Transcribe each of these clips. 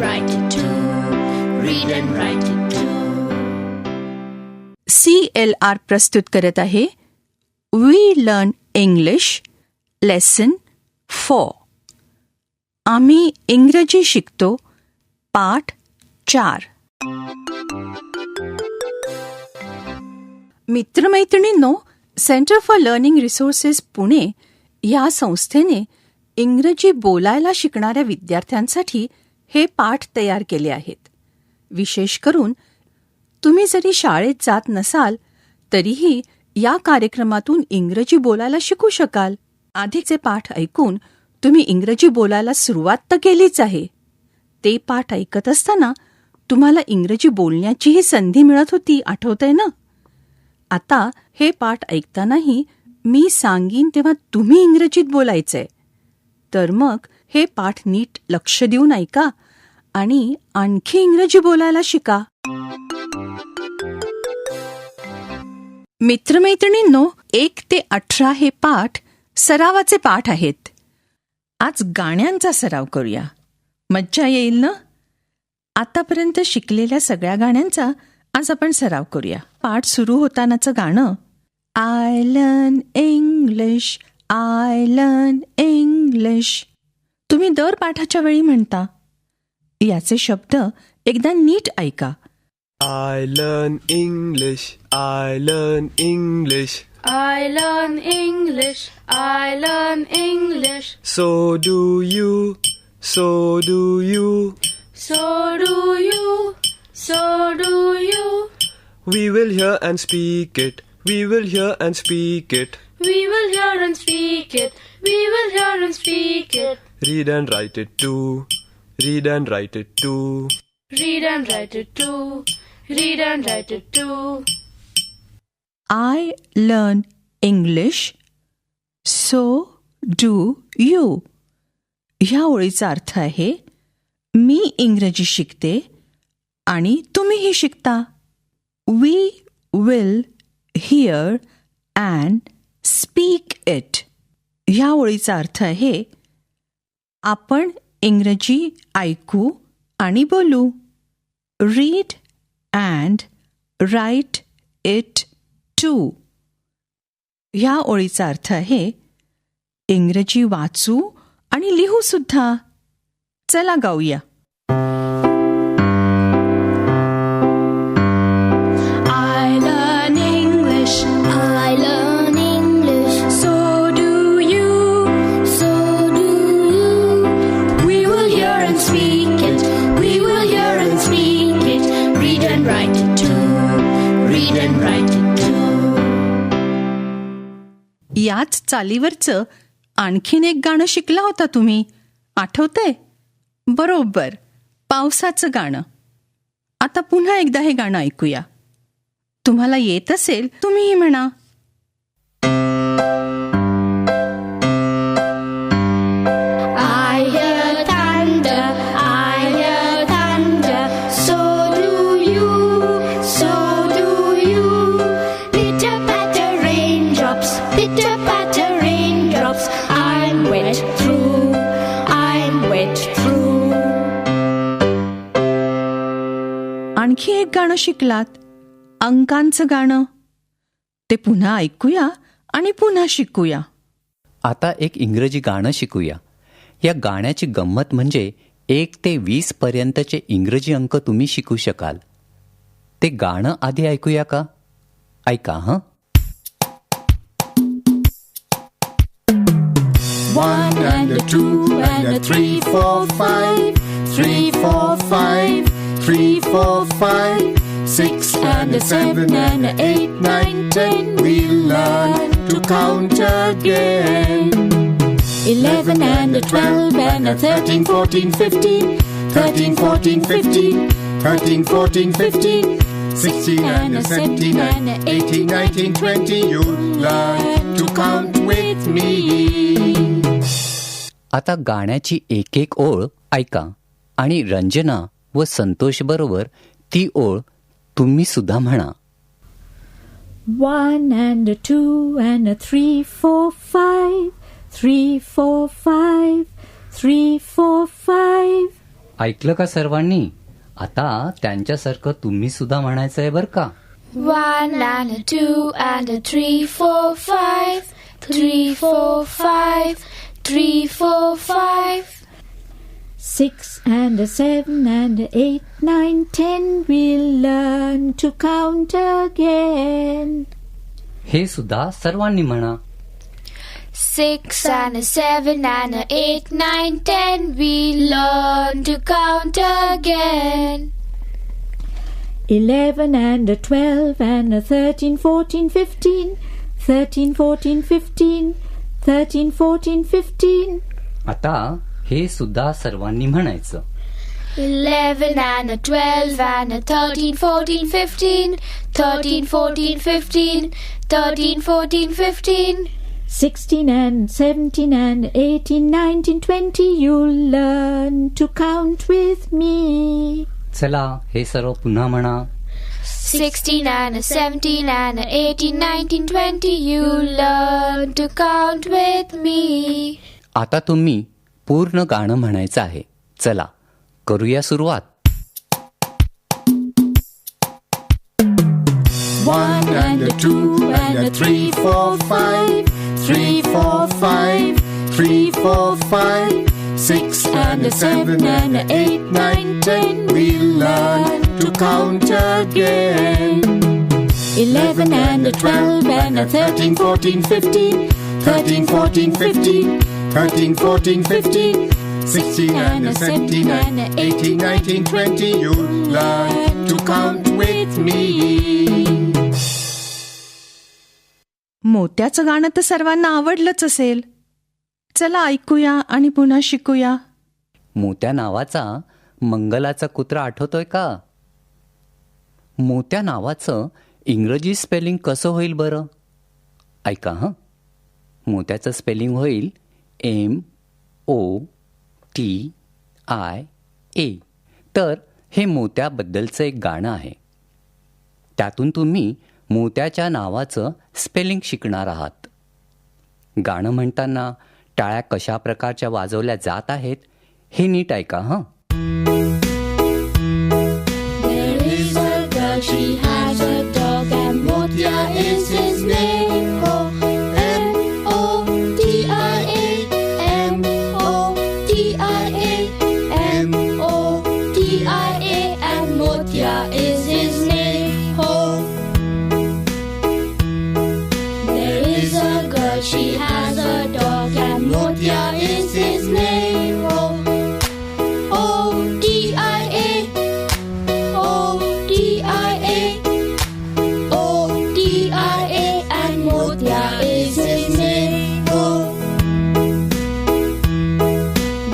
and write it too. Read and write it too. CLR प्रस्तुत करत आहे we learn English lesson 4. आम्ही इंग्रजी शिकतो पाठ 4. मित्रमैत्रिणींनो, centre for learning resources Pune या संस्थेने इंग्रजी बोलायला शिकणाऱ्या विद्यार्थ्यांसाठी हे पाठ तयार केले आहेत. विशेष करून तुम्ही जरी शाळेत जात नसाल तरीही या कार्यक्रमातून इंग्रजी बोलायला शिकू शकाल. आधीचे पाठ ऐकून तुम्ही इंग्रजी बोलायला सुरुवात तर केलीच आहे. ते पाठ ऐकत असताना तुम्हाला इंग्रजी बोलण्याचीही संधी मिळत होती, आठवतंय ना? आता हे पाठ ऐकतानाही मी सांगीन तेव्हा तुम्ही इंग्रजीत बोलायचंय. तर मग हे पाठ नीट लक्ष देऊन ऐका आणि आणखी इंग्रजी बोलायला शिका. मित्रमैत्रिणींनो, 1 ते 18 हे पाठ सरावाचे पाठ आहेत. आज गाण्यांचा सराव करूया. मज्जा येईल ना? आतापर्यंत शिकलेल्या सगळ्या गाण्यांचा आज आपण सराव करूया. पाठ सुरू होतानाचं गाणं I learn English, I learn English तुम्ही दर पाठाच्या वेळी म्हणता. याचे शब्द एकदा नीट ऐका. I learn English, I learn English. I learn English, I learn English. So do you, so do you. So do you, so do you. We will hear and speak it, we will hear and speak it. We will hear and speak it, we will hear and speak it. Read and write it too, read and write it too. Read and write it too, read and write it too. I learn English, so do you. ह्या ओळीचा अर्थ आहे मी इंग्रजी शिकते आणि तुम्हीही शिकता. We will hear and speak it. ह्या ओळीचा अर्थ आहे आपण इंग्रजी ऐकू आणि बोलू. Read and write it too. ह्या ओळीचा अर्थ आहे इंग्रजी वाचू आणि लिहू सुद्धा. चला गाऊया. I learn English, I learn English. So do you, so do you. We will hear and speak it, we will hear and speak it. Read and write it too, read and write it too. याच चालीवरचं आणखीन एक गाणं शिकला होता तुम्ही, आठवतंय? बरोबर, पावसाचं गाणं. आता पुन्हा एकदा हे गाणं ऐकूया. तुम्हाला येत असेल तुम्हीही म्हणा. I hear thunder, I hear thunder. So do you, so do you. Pitter patter raindrops, pitter patter raindrops. I'm wet through, I'm wet through. आणखी एक गाणं शिकलात, अंकांचं गाणं. ते पुन्हा ऐकूया आणि पुन्हा शिकूया. आता एक इंग्रजी गाणं शिकूया. या गाण्याची गंमत म्हणजे 1 ते 20 पर्यंतचे इंग्रजी अंक तुम्ही शिकू शकाल. ते गाणं आधी ऐकूया का? ऐका हं. 1 and a 2 and a 3, 4, 5. 3, 4, 5. 3, 4, 5. 6 and a 7 and a 8, 9, 10. We'll learn to count again. 11 and a 12 and a 13, 14, 15. 13, 14, 15. 13, 14, 15. 16 and a 17 and a 18, 19, 20. You'll learn to count with me. आता गाण्याची एक एक ओळ ऐका आणि रंजना व संतोष बरोबर ती ओळ तुम्ही सुद्धा म्हणा. 1 and a 2 and a 3, 4, 5. 3, 4, 5. 3, 4, 5. ऐकलं का सर्वांनी? आता त्यांच्यासारखं तुम्ही सुद्धा म्हणायचं आहे बरं का. 1 and a 2 and a 3, 4, 5. 3, 4, 5. 3, 4, 5. 6 and a 7 and a 8, 9, 10. We'll learn to count again. हे सुद्धा सर्वांनी म्हणा. 6 and a 7 and a 8, 9, 10. We learn to count again. 11 and a 12 and a 13, 14, 15. 13, 14, 15. 13, 14, 15. आता हे सुद्धा सर्वांनी म्हणायचं. 11 and a 12 and a 13, 14, 15. 13, 14, 15. 13, 14, 15. 16 and 17 and 18, 19, 20. You'll learn to count with me. चला हे सर्व पुन्हा म्हणा. 16 and a 17 and a 18, 19, 20. You learn to count with me. आता तुम्ही पूर्ण गाणं म्हणायचं आहे. चला करूया सुरुवात. 1 and a 2 and a 3, 4, 5. 3, 4, 5. 3, 4, 5. 6 and a 7 and a 8, 9, 10. We'll learn to count again. 11 and a 12 and a 13, 14, 15. 13, 14, 15. 13, 14, 15. 16 and a 17 and a 18, 19, 20. You'll learn to count with me. मोत्याचं गाणं तर सर्वांना आवडलंच असेल. चला ऐकूया आणि पुन्हा शिकूया. मोत्या नावाचा मंगलाचा कुत्रा आठवतोय का? मोत्या नावाचं इंग्रजी स्पेलिंग कसं होईल बरं? ऐका हं. मोत्याचं स्पेलिंग होईल MOTIA. तर हे मोत्याबद्दलचं एक गाणं आहे. त्यातून तुम्ही मोत्याच्या नावाचं स्पेलिंग शिकणार आहात. गाणं म्हणताना टाळ्या कशा प्रकारच्या वाजवल्या जात आहेत हे नीट ऐका हं. There is a girl, she has a dog, and Motia is his name. Oh, M-O-T-I-A, M-O-T-I-A, M-O-T-I-A, and Motia is his name. Oh, there is a girl, she has a dog, and Motia is his name. Oh, O-T-I-A, O-T-I-A, O-T-I-A, and Motia is his name. Oh,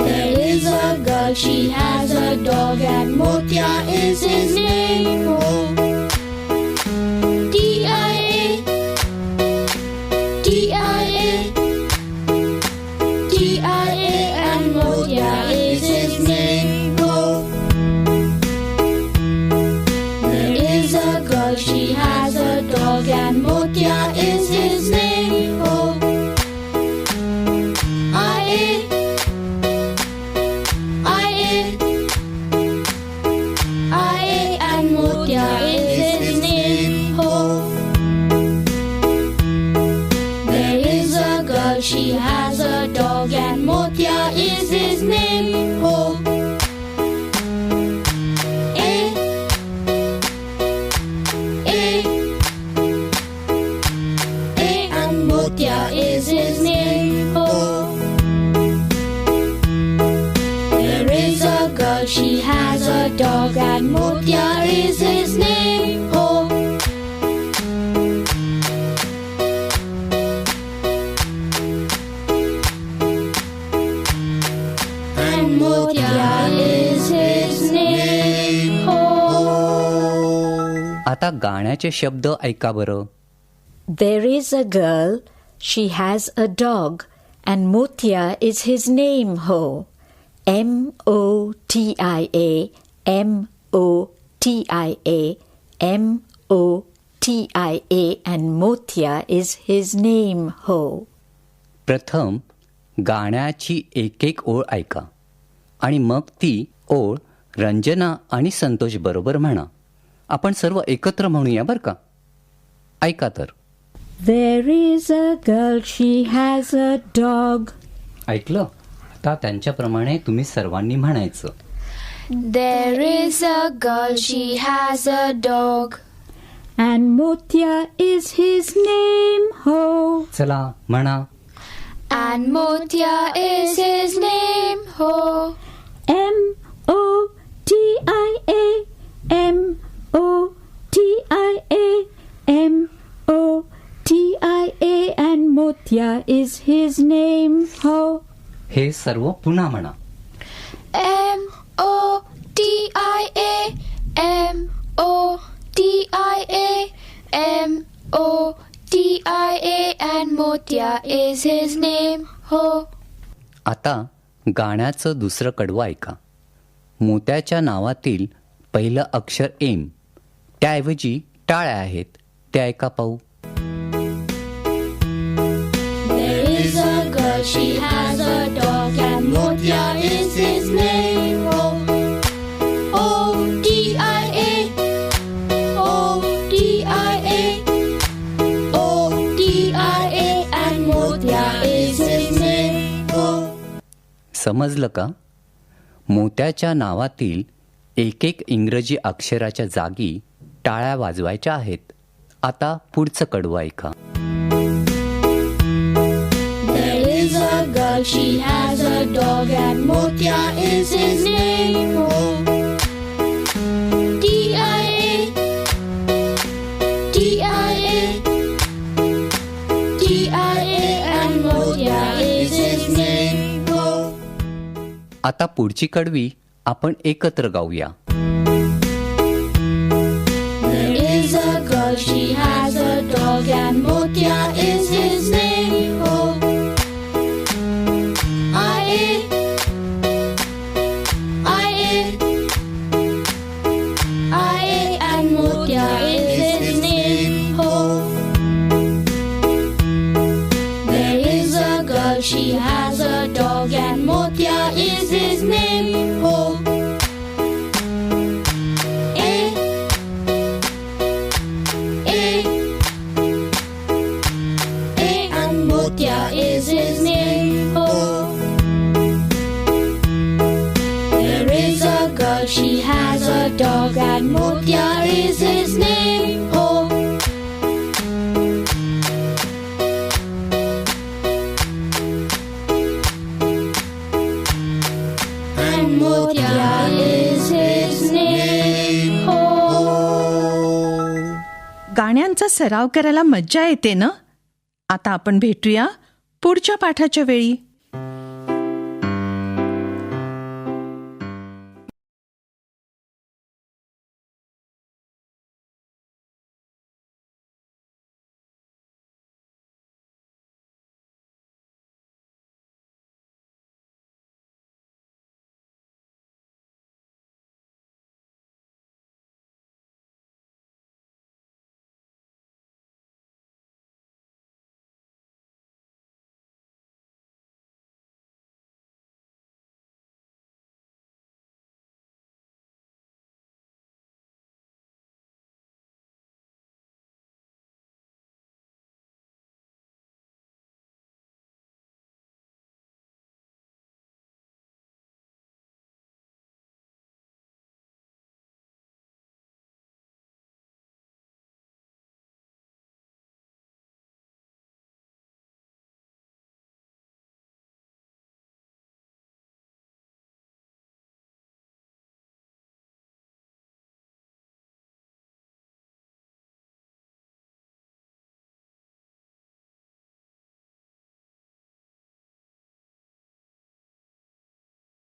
there is a girl, she has a dog, and Motia is his name. Oh, T-I-A, T-I-A, T-I-A, and Motia is his name. Oh, there is a girl, she has a dog, and Motia is his name. Oh, I-A, I-A, I-A, and Motia is his name. Oh, there is a girl, she has a dog, and Motia is his name. Oh, A, A, A, and Motia is his name. Oh, there is a girl, she has a dog, and Motia is his name. Oh, and Motia is his name. Oh. आता गाण्याचे शब्द ऐका बरं. There is a girl, she has a dog, and Motia is his name, ho. M-O-T-I-A, M-O-T-I-A, M-O-T-I-A, and Motia is his name, ho. प्रथम गाण्याची एक एक ओळ ऐका आणि मग ती ओळ रंजना आणि संतोष बरोबर म्हणा. आपण सर्व एकत्र म्हणूया बरं का. ऐका तर. There is a girl, she has a dog. ऐकलं? आता त्यांच्याप्रमाणे तुम्ही सर्वांनी म्हणायचं. There is a girl, she has a dog. And Motya is his name, ho. चला म्हणा. And Motya is his name, ho. M-O-T-I-A, M-O-T-I-A, M-O-T-I-A, and Motya is his name, ho. हे सर्व पुन्हा म्हणा. M-O-T-I-A, M-O-T-I-A, M-O-T-I-A, and Motya is his name, ho. आता गाण्याचं दुसरं कडवं ऐका. मोत्याच्या नावातील पहिलं अक्षर एम, त्याऐवजी टाळ्या आहेत. ते ऐका पाहू. There is a girl, she has a dog, and Motya is his name, ho. O-T-I-A, O-T-I-A, O-T-I-A, and Motya is his name, ho. समजलं का? मोत्याच्या नावातील एक एक इंग्रजी अक्षराच्या जागी टाळ्या वाजवायच्या आहेत. आता पुढचं कडवं ऐका. There is a girl, she has a dog, and Motya is his name, ho. T-I-A, T-I-A, T-I-A, and Motya is his name, ho. आता पुढची कडवी आपण एकत्र गाऊया. There is a girl, she has a dog, and Motya is his name, ho. I-A, I-A, I-A, and Motya is his name, ho. There is a girl, she has a dog, and Motya is his name, ho. A, A, A, and Motya is his name, ho. There is a girl, she has a dog, and Motya is his name, ho. And Motya is his name, ho. गाण्यांचा सराव करायला मज्जा येते ना. आता आपण भेटूया पुढच्या पाठाच्या वेळी.